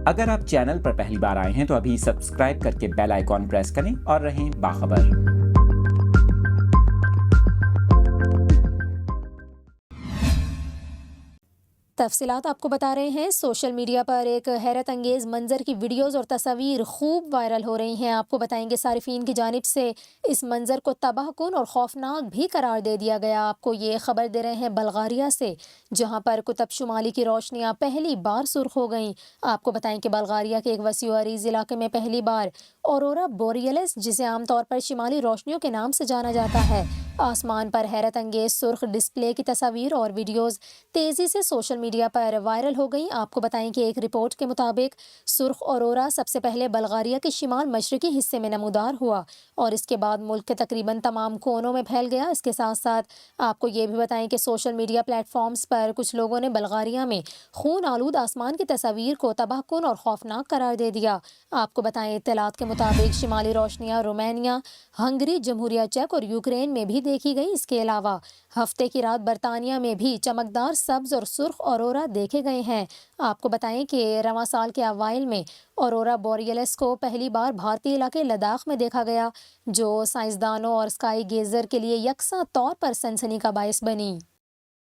اگر آپ چینل پر پہلی بار آئے ہیں تو ابھی سبسکرائب کر کے بیل آئیکن پریس کریں اور رہیں باخبر۔ تفصیلات آپ کو بتا رہے ہیں۔ سوشل میڈیا پر ایک حیرت انگیز منظر کی ویڈیوز اور تصاویر خوب وائرل ہو رہی ہیں۔ آپ کو بتائیں گے صارفین کی جانب سے اس منظر کو تباہ کن اور خوفناک بھی قرار دے دیا گیا۔ آپ کو یہ خبر دے رہے ہیں بلغاریہ سے، جہاں پر قطب شمالی کی روشنیاں پہلی بار سرخ ہو گئیں۔ آپ کو بتائیں کہ بلغاریہ کے ایک وسیع و عریض علاقے میں پہلی بار اورورا بوریلس، جسے عام طور پر شمالی روشنیوں کے نام سے جانا جاتا ہے، آسمان پر حیرت انگیز سرخ ڈسپلے کی تصاویر اور ویڈیوز تیزی سے سوشل میڈیا پر وائرل ہو گئی۔ آپ کو بتائیں کہ ایک رپورٹ کے مطابق سرخ اورورا سب سے پہلے بلغاریہ کے شمال مشرقی حصے میں نمودار ہوا اور اس کے بعد ملک کے تقریباً تمام کونوں میں پھیل گیا۔ اس کے ساتھ ساتھ آپ کو یہ بھی بتائیں کہ سوشل میڈیا پلیٹ فارمز پر کچھ لوگوں نے بلغاریہ میں خون آلود آسمان کی تصاویر کو تباہ کن اور خوفناک قرار دے دیا۔ آپ کو بتائیں اطلاعات کے مطابق شمالی روشنیاں رومانیہ، ہنگری، جمہوریہ چیک اور یوکرین میں بھی دیکھی گئی۔ اس کے علاوہ ہفتے کی رات برطانیہ میں بھی چمکدار سبز اور سرخ اورورا دیکھے گئے ہیں۔ آپ کو بتائیں کہ رواں سال کے اوائل میں اورورا بوریلس کو پہلی بار بھارتی علاقے لداخ میں دیکھا گیا، جو سائنسدانوں اور اسکائی گیزر کے لیے یکساں طور پر سنسنی کا باعث بنی۔